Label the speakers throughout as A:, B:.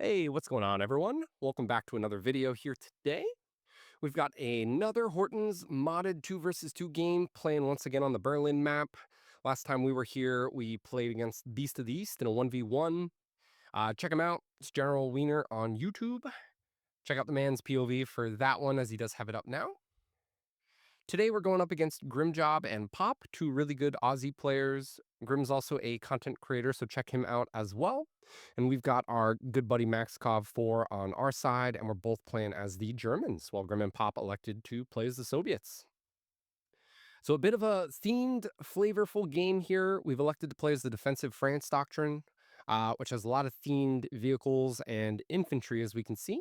A: Hey, what's going on, everyone? Welcome back to another video here today. We've got another Horton's modded 2 versus 2 game playing once again on the Berlin map. Last time we were here, we played against Beast of the East in a 1v1. Check him out. It's General Wiener on YouTube. Check out the man's POV for that one as he does have it up now. Today we're going up against Grimjob and Pop, two really good Aussie players. Grim's also a content creator, so check him out as well. And we've got our good buddy Maxkov 4 on our side, and we're both playing as the Germans, while Grim and Pop elected to play as the Soviets. So a bit of a themed, flavorful game here. We've elected to play as the defensive France doctrine, which has a lot of themed vehicles and infantry, as we can see.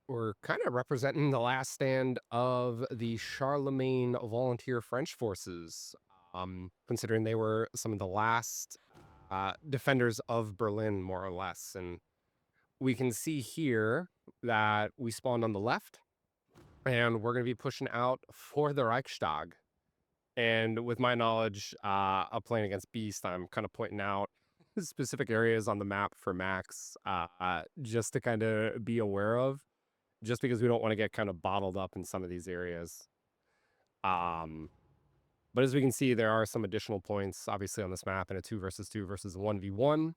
A: We're kind of representing the last stand of the Charlemagne volunteer French forces, considering they were some of the last defenders of Berlin, more or less. And we can see here that we spawned on the left, and we're going to be pushing out for the Reichstag. And with my knowledge of playing against Beast, I'm kind of pointing out specific areas on the map for Max, just to kind of be aware of, just because we don't want to get kind of bottled up in some of these areas. But as we can see, there are some additional points, obviously, on this map in a 2 versus 2 versus a 1v1.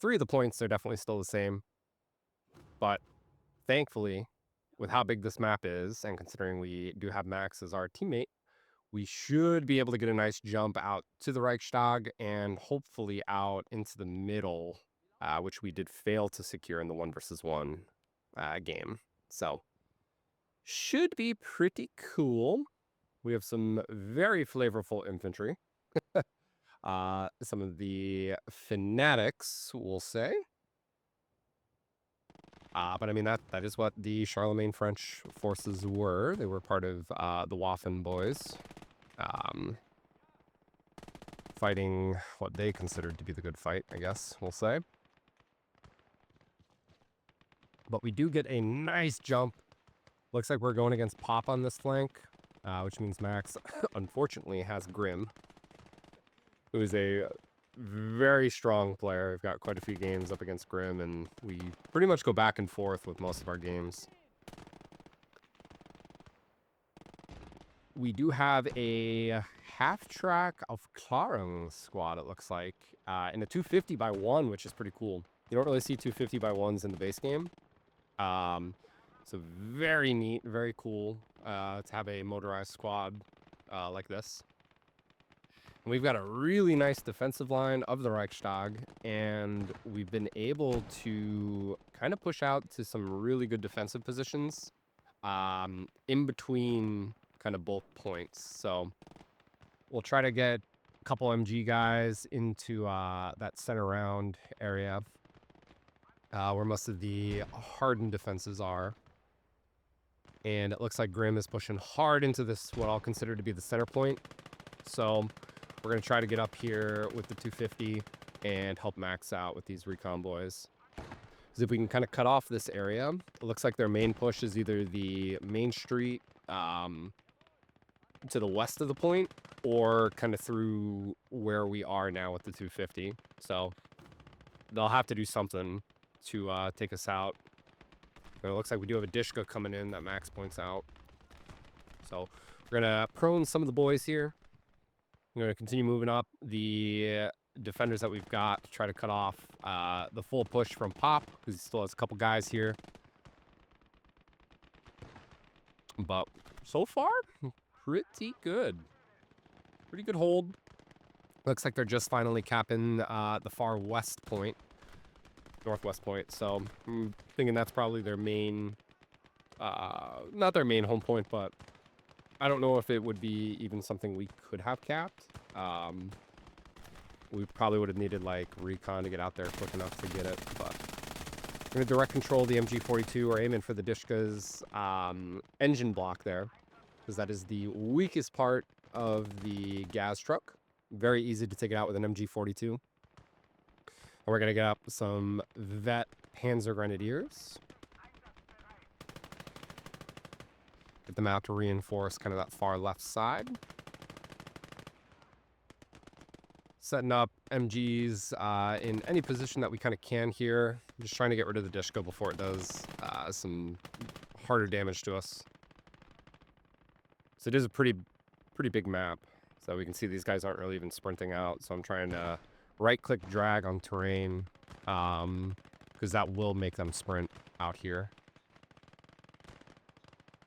A: 3 of the points are definitely still the same. But thankfully, with how big this map is, and considering we do have Max as our teammate, we should be able to get a nice jump out to the Reichstag and hopefully out into the middle, which we did fail to secure in the 1 versus 1 game. So, should be pretty cool. We have some very flavorful infantry. Some of the fanatics, we'll say. But I mean, that is what the Charlemagne French forces were. They were part of the Waffen boys. Fighting what they considered to be the good fight, I guess we'll say. But we do get a nice jump. Looks like we're going against Pop on this flank, which means Max, unfortunately, has Grim, who is a very strong player. We've got quite a few games up against Grim, and we pretty much go back and forth with most of our games. We do have a half-track of Klarung squad, it looks like, in a 250x1, which is pretty cool. You don't really see 250x1s in the base game. So very neat, very cool to have a motorized squad like this. And we've got a really nice defensive line of the Reichstag, and we've been able to kind of push out to some really good defensive positions in between kind of both points. So we'll try to get a couple MG guys into that center round area where most of the hardened defenses are. And it looks like Grim is pushing hard into this, what I'll consider to be the center point. So we're going to try to get up here with the 250 and help Max out with these recon boys. Because if we can kind of cut off this area, it looks like their main push is either the main street to the west of the point, or kind of through where we are now with the 250. So they'll have to do something to take us out. It looks like we do have a Dishka coming in that Max points out. So we're going to prone some of the boys here. We're going to continue moving up the defenders that we've got to try to cut off the full push from Pop, because he still has a couple guys here. But so far, pretty good. Pretty good hold. Looks like they're just finally capping the far west point. Northwest point. So I'm thinking that's probably their main, not their main home point, but I don't know if it would be even something we could have capped. We probably would have needed like recon to get out there quick enough to get it, but we're going to direct control the MG42. We're aiming for the Dishka's engine block there, because that is the weakest part of the gas truck. Very easy to take it out with an MG42. And we're going to get up some Vet Panzer Grenadiers. Get them out to reinforce kind of that far left side. Setting up MGs in any position that we kind of can here. I'm just trying to get rid of the disco before it does some harder damage to us. So it is a pretty big map. So we can see these guys aren't really even sprinting out. So I'm trying to right-click drag on terrain because that will make them sprint out here.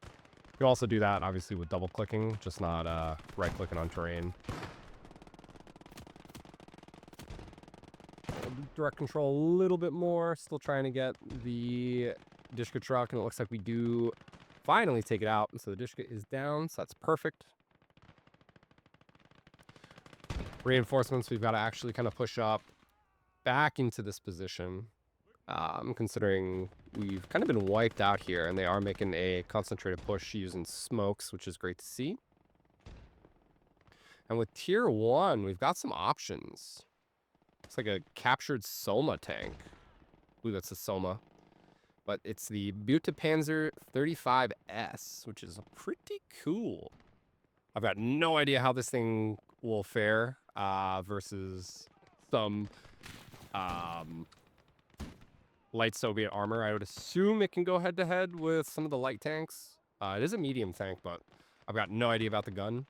A: You can also do that, obviously, with double-clicking, just not right-clicking on terrain. Direct control a little bit more. Still trying to get the Dishka truck, and it looks like we do finally take it out. So the Dishka is down, so that's perfect. Reinforcements, we've got to actually kind of push up back into this position. Considering we've kind of been wiped out here, and they are making a concentrated push using smokes, which is great to see. And with tier 1, we've got some options. It's like a captured Soma tank. Ooh, that's a Soma. But it's the Panzer 35S, which is pretty cool. I've got no idea how this thing will fare versus some light Soviet armor. I would assume it can go head-to-head with some of the light tanks. It is a medium tank, but I've got no idea about the gun.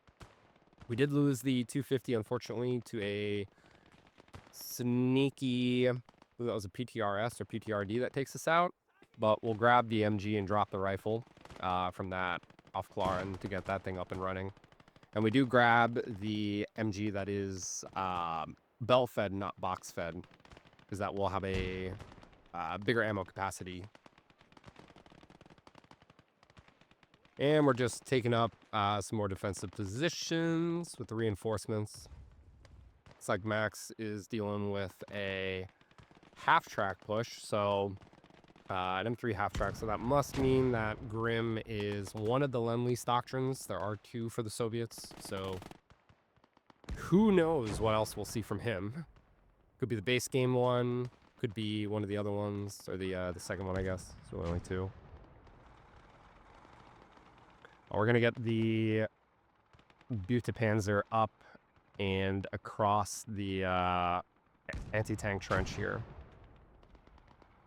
A: We did lose the 250, unfortunately, to a sneaky... Ooh, that was a PTRS or PTRD that takes us out. But we'll grab the MG and drop the rifle from that off Claren to get that thing up and running. And we do grab the MG that is bell-fed, not box-fed, because that will have a bigger ammo capacity. And we're just taking up some more defensive positions with the reinforcements. Looks like Max is dealing with a half-track push, so an M3 half-track. So that must mean that Grim is one of the Lend-Lease doctrines. There are 2 for the Soviets, so who knows what else we'll see from him. Could be the base game one. Could be one of the other ones, or the second one, I guess. So only 2. We're going to get the Panzer up and across the anti-tank trench here.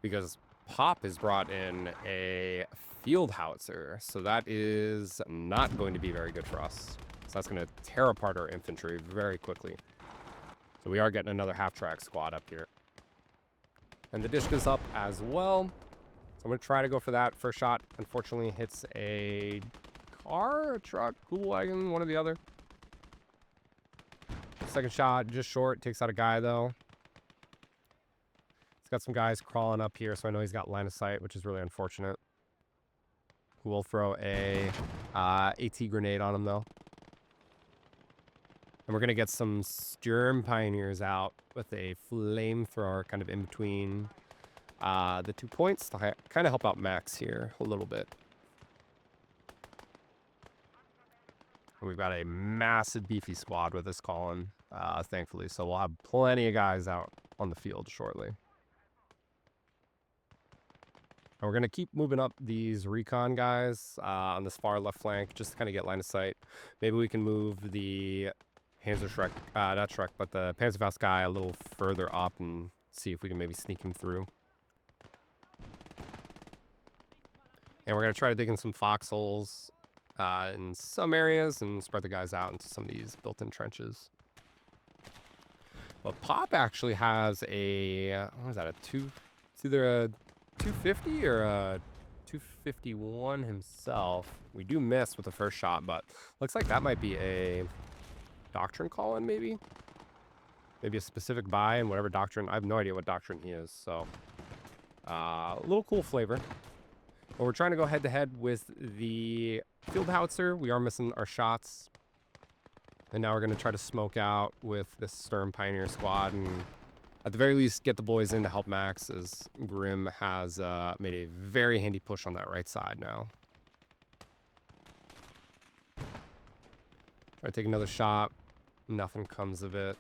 A: Because Pop has brought in a field howitzer, so that is not going to be very good for us. So that's going to tear apart our infantry very quickly. So we are getting another half-track squad up here. And the Dishka's up as well. So I'm going to try to go for that. First shot, unfortunately, hits a car, a truck, cool wagon, one or the other. Second shot, just short. Takes out a guy, though. He's got some guys crawling up here, so I know he's got line of sight, which is really unfortunate. We'll throw a AT grenade on him, though. And we're going to get some Sturm Pioneers out with a flamethrower kind of in between the 2 points to kind of help out Max here a little bit. And we've got a massive beefy squad with us, Colin, thankfully. So we'll have plenty of guys out on the field shortly. And we're going to keep moving up these recon guys on this far left flank just to kind of get line of sight. Maybe we can move the Panzerschreck, not Schreck, but the Panzerfaust guy a little further up and see if we can maybe sneak him through. And we're going to try to dig in some foxholes in some areas and spread the guys out into some of these built-in trenches. But Pop actually has a, what is that, it's either a 250 or a 251 himself. We do miss with the first shot, but looks like that might be a doctrine call-in, maybe? Maybe a specific buy and whatever doctrine. I have no idea what doctrine he is, so a little cool flavor. But we're trying to go head-to-head with the field howitzer. We are missing our shots. And now we're going to try to smoke out with this Sturm Pioneer squad and at the very least get the boys in to help Max, as Grim has made a very handy push on that right side now. Try to take another shot. Nothing comes of it.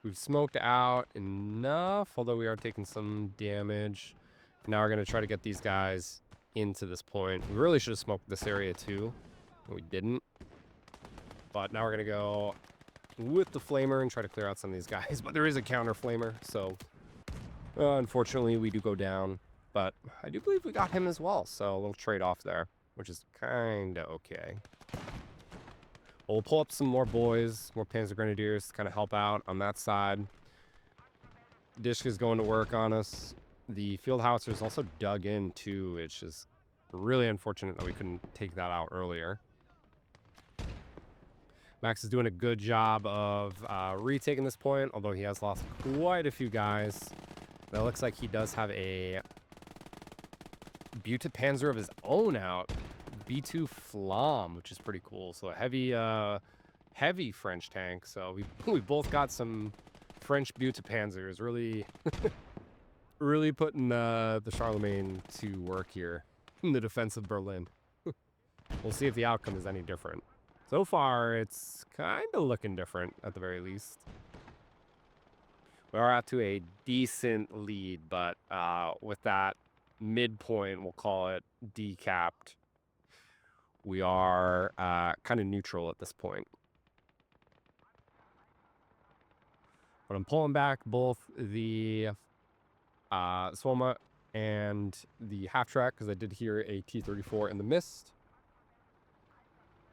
A: We've smoked out enough, although we are taking some damage. Now we're going to try to get these guys into this point. We really should have smoked this area too. We didn't. But now we're going to go with the flamer and try to clear out some of these guys. But there is a counter flamer, so unfortunately we do go down. But I do believe we got him as well, so a little trade-off there, which is kind of okay. We'll pull up some more boys, more Panzer Grenadiers to kind of help out on that side. Dishka's going to work on us. The field howitzers also dug in too, which is really unfortunate that we couldn't take that out earlier. Max is doing a good job of retaking this point, although he has lost quite a few guys. That looks like he does have a Panzer of his own out. B2 Flam, which is pretty cool. So a heavy French tank. So we both got some French Panzers. Really, really putting the Charlemagne to work here in the defense of Berlin. We'll see if the outcome is any different. So far, it's kind of looking different at the very least. We are out to a decent lead, but with that midpoint, we'll call it decapped, we are kind of neutral at this point. But I'm pulling back both the Swoma and the half-track because I did hear a T-34 in the mist.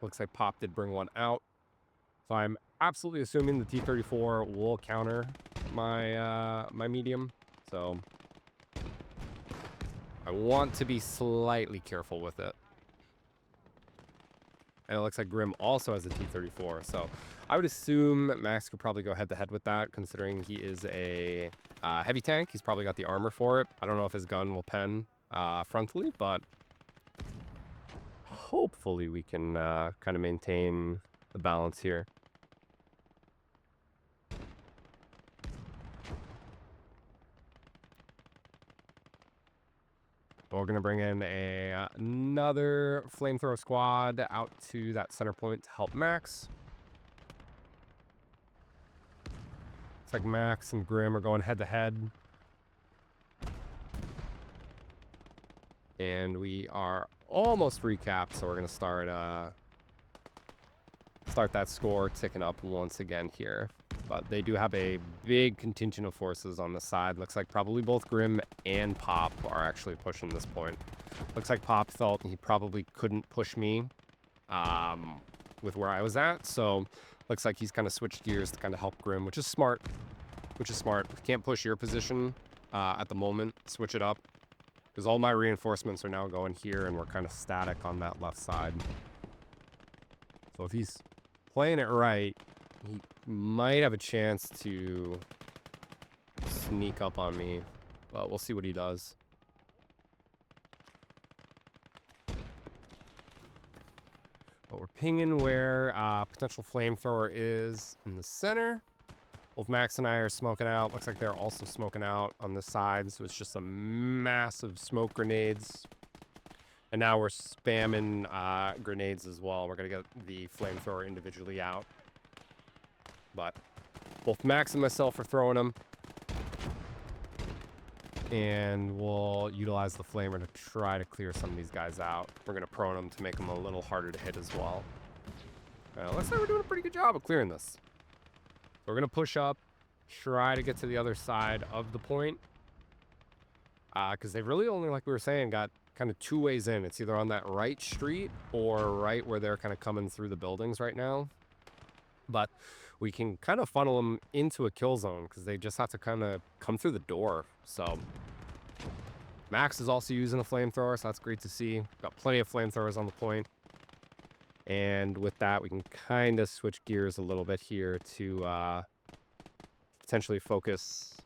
A: Looks like Pop did bring one out. So I'm absolutely assuming the T-34 will counter my my medium. So I want to be slightly careful with it. And it looks like Grim also has a T-34. So I would assume Max could probably go head-to-head with that, considering he is a heavy tank. He's probably got the armor for it. I don't know if his gun will pen frontally, but hopefully we can kind of maintain the balance here. We're going to bring in another flamethrower squad out to that center point to help Max. Looks like Max and Grim are going head-to-head. And we are almost recapped, so we're going to start that score ticking up once again here. But they do have a big contingent of forces on the side. Looks like probably both Grim and Pop are actually pushing this point. Looks like Pop felt he probably couldn't push me with where I was at. So looks like he's kind of switched gears to kind of help Grim, which is smart. Can't push your position at the moment. Switch it up. Because all my reinforcements are now going here, and we're kind of static on that left side. So if he's playing it right, he might have a chance to sneak up on me. But we'll see what he does. But we're pinging where potential flamethrower is in the center. Both Max and I are smoking out. Looks like they're also smoking out on the side. So it's just a massive smoke grenades. And now we're spamming grenades as well. We're going to get the flamethrower individually out. But both Max and myself are throwing them. And we'll utilize the flamer to try to clear some of these guys out. We're going to prone them to make them a little harder to hit as well. Looks like we're doing a pretty good job of clearing this. We're going to push up, try to get to the other side of the point. Because they've really only, like we were saying, got kind of two ways in. It's either on that right street or right where they're kind of coming through the buildings right now. But we can kind of funnel them into a kill zone because they just have to kind of come through the door. So Max is also using a flamethrower, so that's great to see. Got plenty of flamethrowers on the point. And with that, we can kind of switch gears a little bit here to potentially focus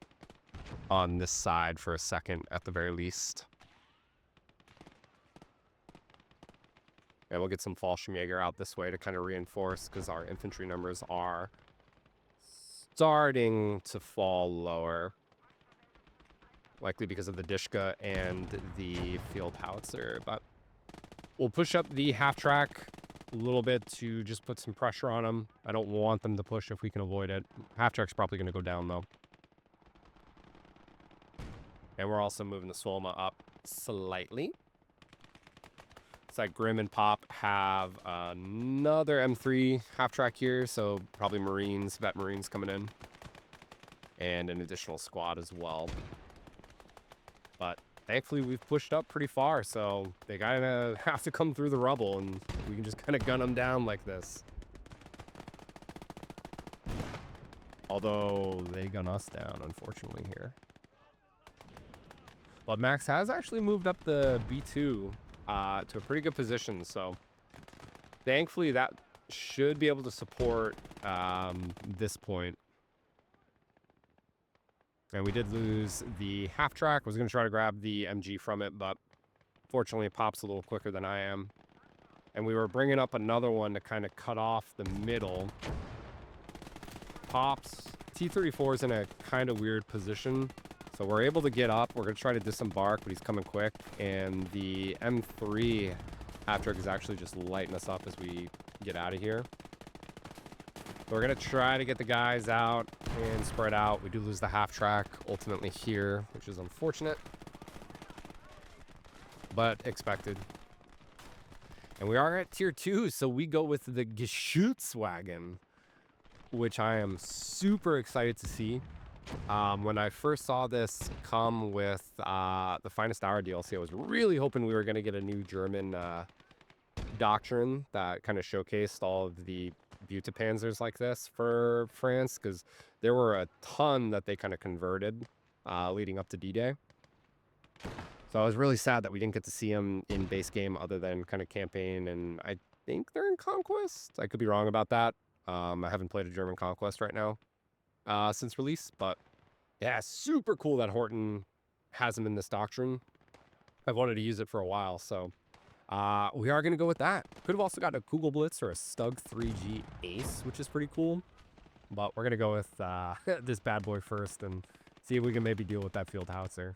A: on this side for a second at the very least. And we'll get some Fallschirmjäger out this way to kind of reinforce because our infantry numbers are starting to fall lower. Likely because of the Dishka and the field howitzer. But we'll push up the half-track a little bit to just put some pressure on them. I don't want them to push if we can avoid it. Half-track's probably going to go down, though. And we're also moving the Swolma up slightly. Looks like Grim and Pop have another M3 half-track here, so probably Marines, vet Marines coming in. And an additional squad as well. But thankfully, we've pushed up pretty far, so they kind of have to come through the rubble, and we can just kind of gun them down like this. Although, they gun us down, unfortunately, here. But Max has actually moved up the B2 to a pretty good position, so thankfully that should be able to support this point. And we did lose the half track. I was going to try to grab the MG from it, but fortunately it pops a little quicker than I am. And we were bringing up another one to kind of cut off the middle. Pops. T-34 is in a kind of weird position. So we're able to get up. We're going to try to disembark, but he's coming quick. And the M3 half track is actually just lighting us up as we get out of here. So we're going to try to get the guys out and spread out. We do lose the half track ultimately here, which is unfortunate, but expected. And we are at tier 2, so we go with the Geschützwagen, which I am super excited to see. When I first saw this come with the Finest Hour DLC, I was really hoping we were going to get a new German doctrine that kind of showcased all of the Butapanzers like this for France, because there were a ton that they kind of converted leading up to D-Day. So I was really sad that we didn't get to see them in base game other than kind of campaign, and I think they're in Conquest. I could be wrong about that. I haven't played a German Conquest right now since release, but yeah, super cool that Horten has them in this doctrine. I've wanted to use it for a while, so we are going to go with that. Could have also gotten a Kugelblitz or a Stug 3G Ace, which is pretty cool. But we're going to go with this bad boy first and see if we can maybe deal with that field howitzer.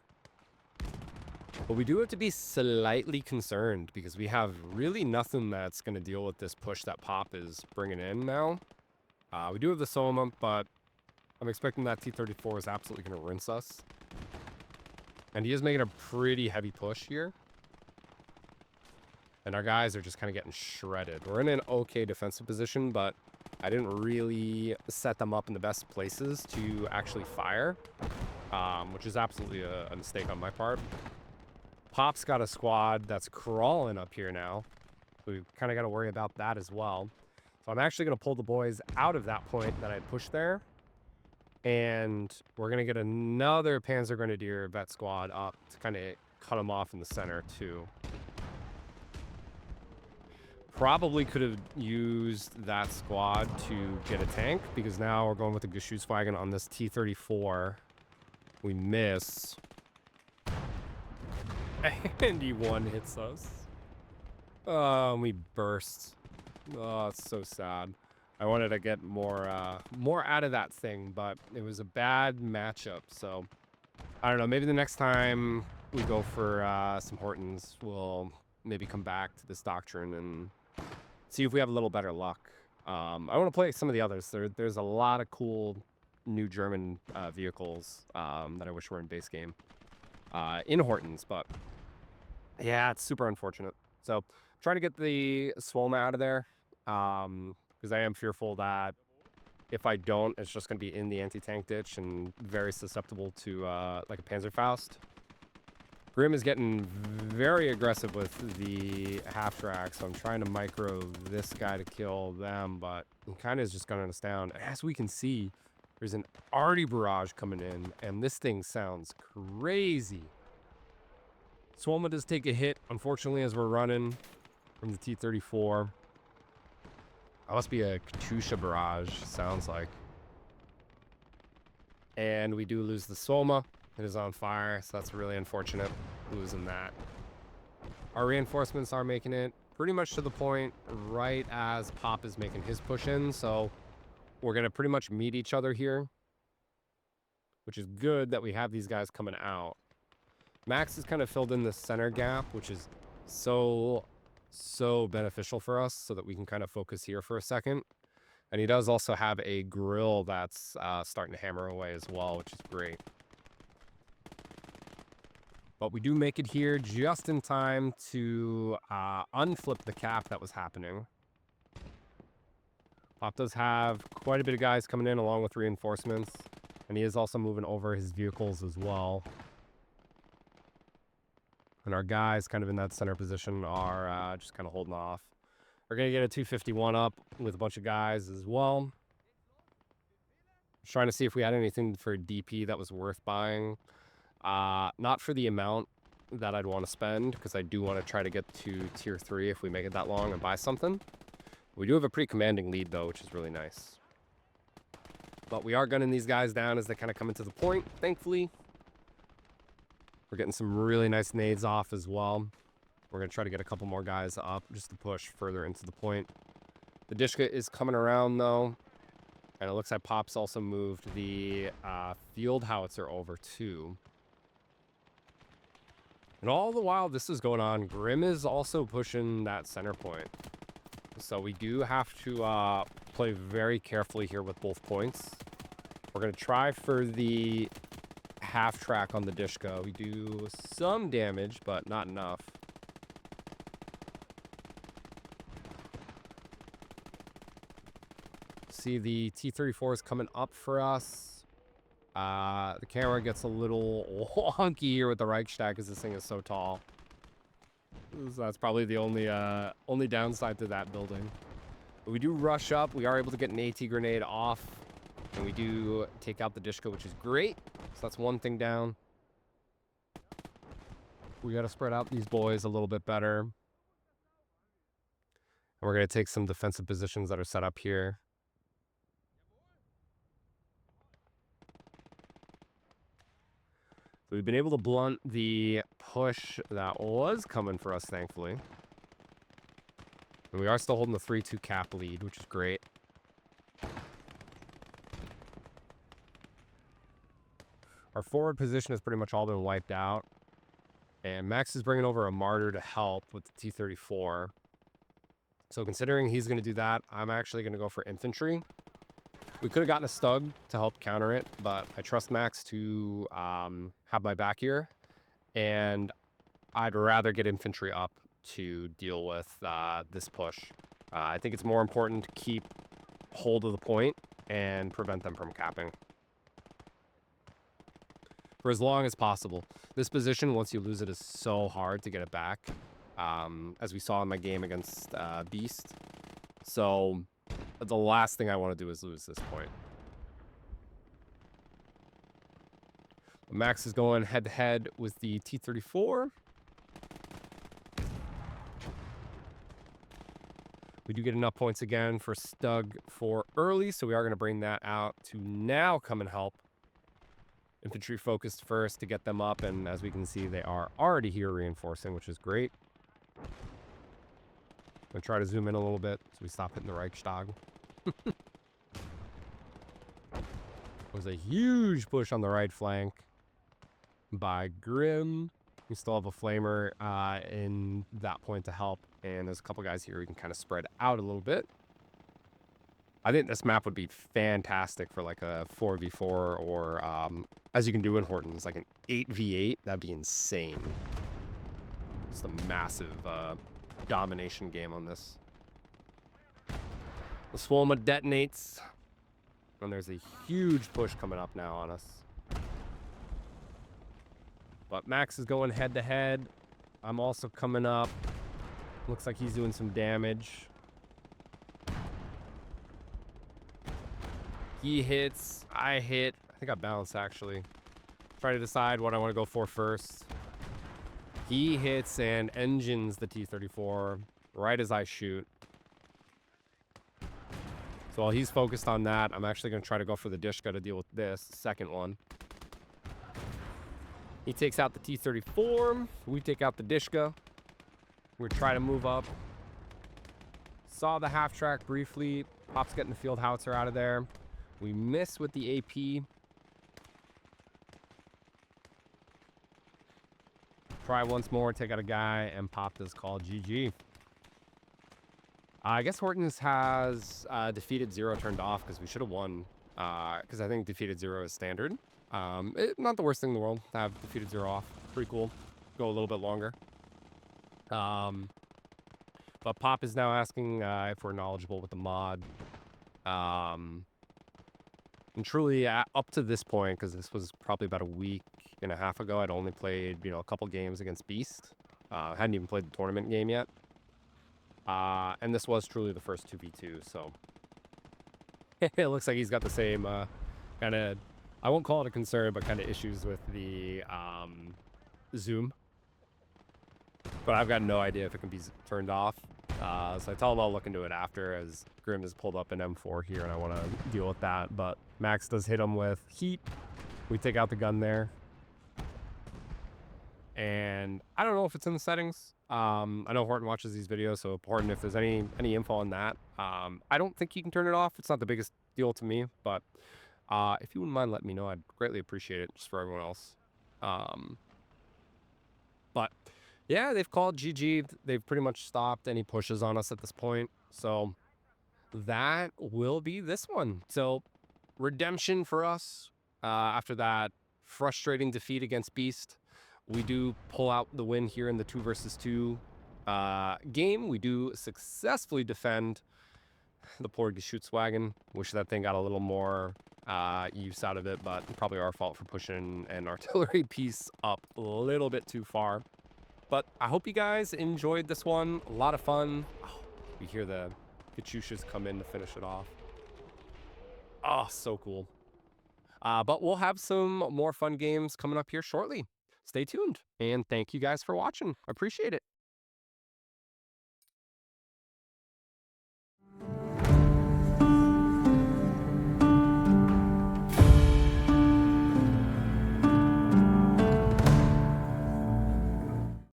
A: But we do have to be slightly concerned because we have really nothing that's going to deal with this push that Pop is bringing in now. We do have the Soma, but I'm expecting that T-34 is absolutely going to rinse us. And he is making a pretty heavy push here. And our guys are just kind of getting shredded. We're in an okay defensive position, but I didn't really set them up in the best places to actually fire, which is absolutely a mistake on my part. Pop's got a squad that's crawling up here now. So we've kind of got to worry about that as well. So I'm actually going to pull the boys out of that point that I pushed there. And we're going to get another Panzer Grenadier vet squad up to kind of cut them off in the center too. Probably could have used that squad to get a tank, because now we're going with the Geschützwagen on this T-34. We miss. And E1 hits us. Oh, we burst. Oh, it's so sad. I wanted to get more out of that thing, but it was a bad matchup. So, I don't know. Maybe the next time we go for some Hortens, we'll maybe come back to this doctrine and see if we have a little better luck. I want to play some of the others. There's a lot of cool new German vehicles that I wish were in base game in Hortens, but yeah, it's super unfortunate. So trying to get the Swolma out of there because I am fearful that if I don't, it's just going to be in the anti-tank ditch and very susceptible to like a Panzerfaust. Grim is getting very aggressive with the half-track, so I'm trying to micro this guy to kill them, but he kind of is just gunning us down. As we can see, there's an arty barrage coming in, and this thing sounds crazy. Swolma does take a hit, unfortunately, as we're running from the T-34. That must be a Katusha barrage, sounds like. And we do lose the Swolma. It is on fire, so that's really unfortunate, losing that. Our reinforcements are making it pretty much to the point right as Pop is making his push in, so we're going to pretty much meet each other here, which is good that we have these guys coming out. Max has kind of filled in the center gap, which is so beneficial for us so that we can kind of focus here for a second. And he does also have a grill that's starting to hammer away as well, which is great. But we do make it here just in time to unflip the cap that was happening. Pop does have quite a bit of guys coming in along with reinforcements. And he is also moving over his vehicles as well. And our guys kind of in that center position are just kind of holding off. We're going to get a 251 up with a bunch of guys as well. Trying to see if we had anything for DP that was worth buying. Not for the amount that I'd want to spend, because I do want to try to get to tier 3 if we make it that long and buy something. We do have a pretty commanding lead, though, which is really nice. But we are gunning these guys down as they kind of come into the point, thankfully. We're getting some really nice nades off as well. We're going to try to get a couple more guys up just to push further into the point. The Dishka is coming around, though. And it looks like Pop's also moved the field howitzer over, too. And all the while this is going on, Grim is also pushing that center point. So we do have to play very carefully here with both points. We're going to try for the half track on the Dishka. We do some damage, but not enough. See the T-34 is coming up for us. The camera gets a little wonky here with the Reichstag because this thing is so tall. So that's probably the only downside to that building. But we do rush up. We are able to get an AT grenade off. And we do take out the Dishka, which is great. So that's one thing down. We got to spread out these boys a little bit better. And we're going to take some defensive positions that are set up here. So we've been able to blunt the push that was coming for us, thankfully. And we are still holding the 3-2 cap lead, which is great. Our forward position has pretty much all been wiped out. And Max is bringing over a Martyr to help with the T-34. So considering he's going to do that, I'm actually going to go for infantry. We could have gotten a Stug to help counter it, but I trust Max to have my back here. And I'd rather get infantry up to deal with this push. I think it's more important to keep hold of the point and prevent them from capping for as long as possible. This position, once you lose it, is so hard to get it back, as we saw in my game against Beast. So the last thing I want to do is lose this point. Max is going head-to-head with the T-34. We do get enough points again for Stug for early, so we are going to bring that out to now come and help. Infantry focused first to get them up, and as we can see, they are already here reinforcing, which is great. I'm going to try to zoom in a little bit so we stop hitting the Reichstag. It was a huge push on the right flank by Grim. We still have a flamer in that point to help, and there's a couple guys here we can kind of spread out a little bit. I think this map would be fantastic for like a 4v4 or, as you can do in Horten, it's like an 8v8. That'd be insane. It's a massive domination game on this. The Swolma detonates, and there's a huge push coming up now on us. But Max is going head-to-head. I'm also coming up. Looks like he's doing some damage. He hits, I hit. I think I bounced, actually. Try to decide what I want to go for first. He hits and engines the T-34 right as I shoot. So while he's focused on that, I'm actually going to try to go for the Dishka to deal with this second one. He takes out the T-34. We take out the Dishka. We're trying to move up. Saw the half track briefly. Pop's getting the field howitzer out of there. We miss with the AP. Try once more, take out a guy, and Pop does call GG. I guess Hortens has defeated 0 turned off because we should have won. Because I think defeated 0 is standard. Not the worst thing in the world to have defeated 0 off. Pretty cool. go a little bit longer. But Pop is now asking if we're knowledgeable with the mod. And truly, up to this point, because this was probably about a week and a half ago, I'd only played, a couple games against Beast. Hadn't even played the tournament game yet. And this was truly the first 2v2, so it looks like he's got the same kind of, I won't call it a concern, but kind of issues with the zoom. But I've got no idea if it can be turned off. So I tell him I'll look into it after, as Grim has pulled up an M4 here and I want to deal with that. But Max does hit him with heat. We take out the gun there. And I don't know if it's in the settings. I know Horten watches these videos, so Horten, if there's any info on that, I don't think you can turn it off. It's not the biggest deal to me, but if you wouldn't mind letting me know, I'd greatly appreciate it, just for everyone else. But yeah, they've called GG. They've pretty much stopped any pushes on us at this point. So that will be this one. So redemption for us after that frustrating defeat against Beast. We do pull out the win here in the 2 versus 2 game. We do successfully defend the poor Geschützwagen. Wish that thing got a little more use out of it, but probably our fault for pushing an artillery piece up a little bit too far. But I hope you guys enjoyed this one. A lot of fun. Oh, we hear the Kachushas come in to finish it off. Oh, so cool. But we'll have some more fun games coming up here shortly. Stay tuned, and thank you guys for watching. Appreciate it.